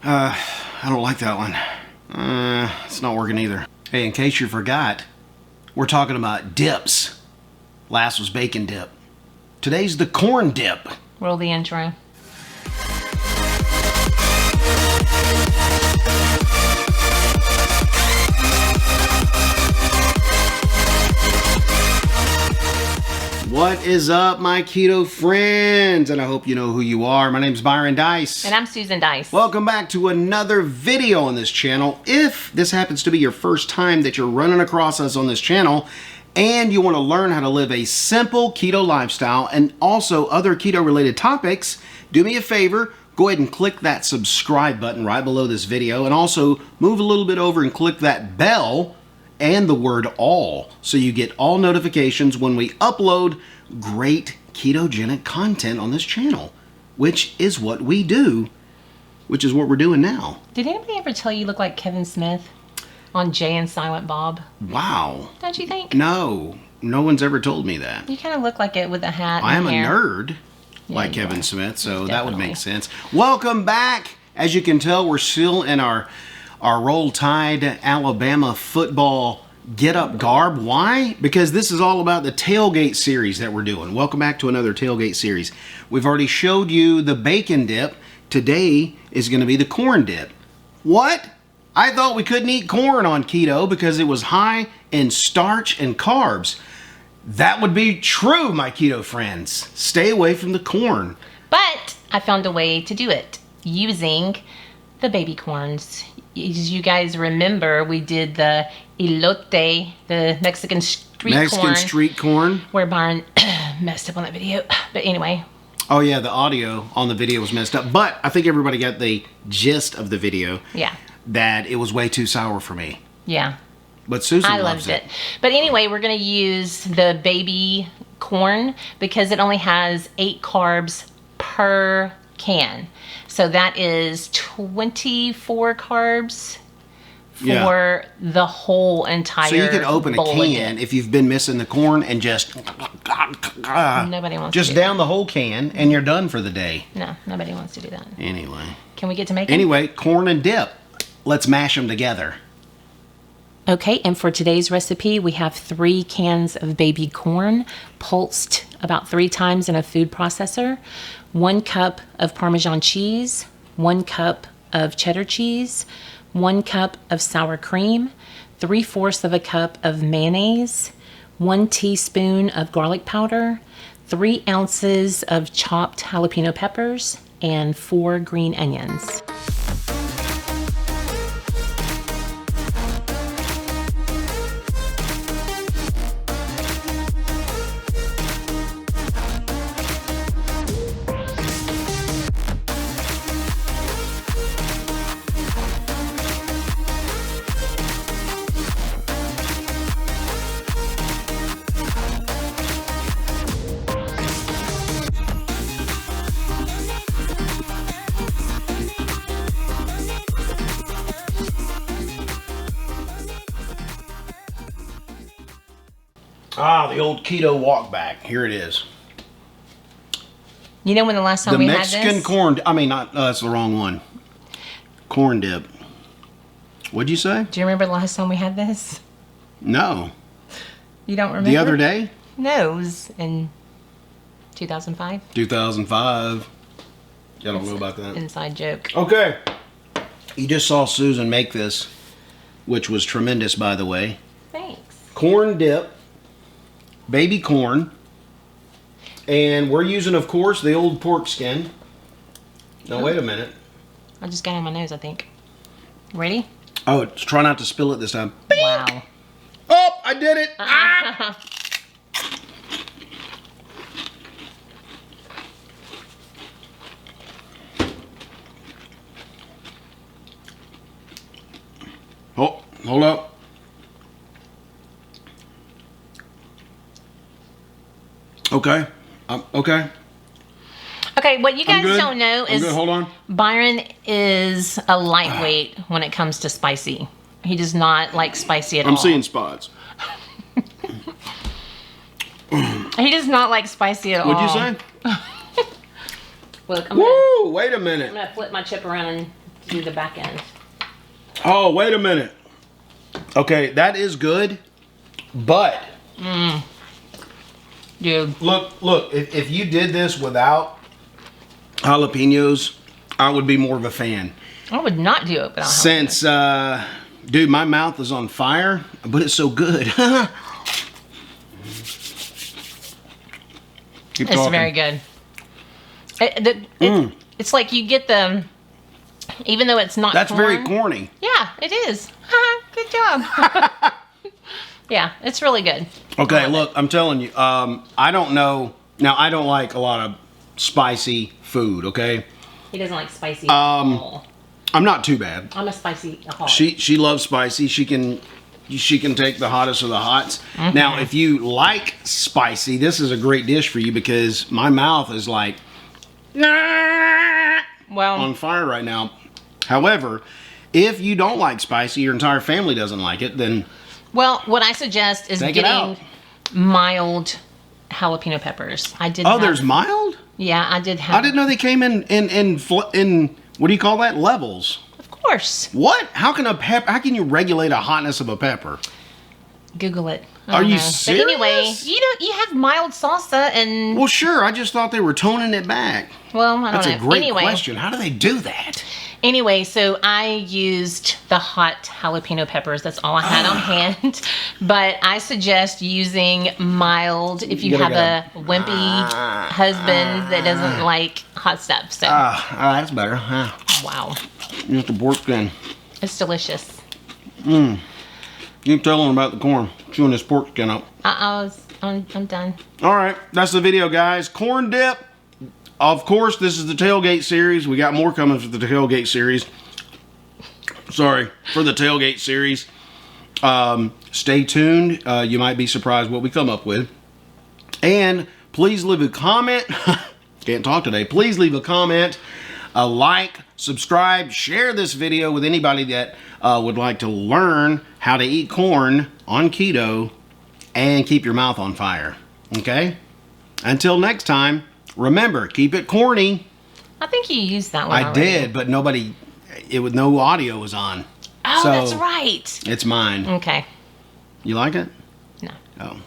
I don't like that one. It's not working either. Hey, in case you forgot, we're talking about dips. Last was bacon dip. Today's the corn dip. Roll the intro. What is up, my keto friends? And I hope you know who you are. My name's Byron Dice. And I'm Susan Dice. Welcome back to another video on this channel. If this happens to be your first time that you're running across us on this channel and you want to learn how to live a simple keto lifestyle and also other keto related topics, do me a favor, go ahead and click that subscribe button right below this video, and also move a little bit over and click that bell and the word all, so you get all notifications when we upload great ketogenic content on this channel, which is what we do, which is what we're doing now. Did anybody ever tell you look like Kevin Smith on Jay and Silent Bob? Wow. Don't you think? No one's ever told me that. You kind of look like it with a hat and I am hair. a nerd like you Kevin are. Smith, so Definitely. that would make sense. Welcome back. As you can tell, we're still in our Roll Tide Alabama football get up garb. Why? Because this is all about the tailgate series that we're doing. Welcome back to another tailgate series. We've already showed you the bacon dip. Today is going to be the corn dip. What? I thought we couldn't eat corn on keto because it was high in starch and carbs. That would be true, my keto friends. Stay away from the corn. But I found a way to do it using the baby corns. As you guys remember, we did the elote, the Mexican street corn, where Byron messed up on that video. But anyway. Oh yeah, the audio on the video was messed up. But I think everybody got the gist of the video. Yeah. That it was way too sour for me. Yeah. But Susan I loves loved it. But anyway, we're going to use the baby corn because it only has 8 carbs per can. So that is 24 carbs for the whole entire So you could open a can if you've been missing the corn and just nobody wants just to do down the whole can and you're done for the day. No, nobody wants to do that. Anyway. Can we get to making? Anyway, corn and dip. Let's mash them together. Okay, and for today's recipe, we have 3 cans of baby corn, pulsed about 3 times in a food processor, 1 cup of Parmesan cheese, 1 cup of cheddar cheese, 1 cup of sour cream, 3/4 of a cup of mayonnaise, 1 teaspoon of garlic powder, 3 ounces of chopped jalapeno peppers, and 4 green onions. Ah, the old keto walk back. Here it is. You know when the last time we had this? The Mexican corn, I mean, not, that's the wrong one. Corn dip. What'd you say? Do you remember the last time we had this? No. You don't remember? The other day? No, it was in 2005. 2005. Y'all don't know about that? Inside joke. Okay. You just saw Susan make this, which was tremendous, by the way. Thanks. Corn dip. Baby corn. And we're using, of course, the old pork skin. Now, wait a minute. I just got it on my nose, I think. Ready? Oh, try not to spill it this time. Wow. Oh, I did it. Ah! Oh, hold up. Okay. Okay. Okay, what you guys good. don't know I'm is good. Hold on. Byron is a lightweight when it comes to spicy. He does not like spicy at all. I'm seeing spots. He does not like spicy at all. What'd you say? Look, I'm Woo! Wait a I'm minute. gonna flip my chip around and do the back end. Oh, wait a minute. Okay, that is good, but Dude. look. If you did this without jalapenos, I would be more of a fan. I would not do it without Since, dude, my mouth is on fire, but it's so good. Keep It's talking. very good. It's like you get the, even though it's not That's corn, very corny. Yeah, it is. Good job. Yeah, it's really good. Okay, look, I'm telling you, I don't know. Now, I don't like a lot of spicy food, okay? He doesn't like spicy at all. I'm not too bad. I'm a spicy hog. She loves spicy. She can take the hottest of the hots. Now, if you like spicy, this is a great dish for you because my mouth is like Well, on fire right now. However, if you don't like spicy, your entire family doesn't like it, then well, what I suggest is Take it out. getting mild jalapeno peppers. I did. oh, there's mild? Yeah, I did have. I didn't know they came in what do you call that? Levels. Of course. What? How can you regulate a hotness of a pepper? Google it. I Are don't you know. serious? But anyway, you have mild salsa and Well, sure. I just thought they were toning it back. well, I don't That's know. a great Anyway, question. How do they do that? Anyway, so I used the hot jalapeno peppers. That's all I had on hand. But I suggest using mild if you have gotta a wimpy husband that doesn't like hot stuff. So, That's better. wow. Just the pork skin. It's delicious. You can tell them about the corn. Chewing this pork skin up. I'm done. All right, that's the video, guys. Corn dip. Of course, this is the tailgate series. We got more coming for the tailgate series. Sorry, for the tailgate series. Stay tuned. You might be surprised what we come up with. And please leave a comment. Can't talk today. Please leave a comment, a like, subscribe, share this video with anybody that would like to learn how to eat corn on keto and keep your mouth on fire. Okay? Until next time, remember, keep it corny. I think you used that one I already. did, but no audio was on. Oh, So, that's right. It's mine. Okay. You like it? No. Oh.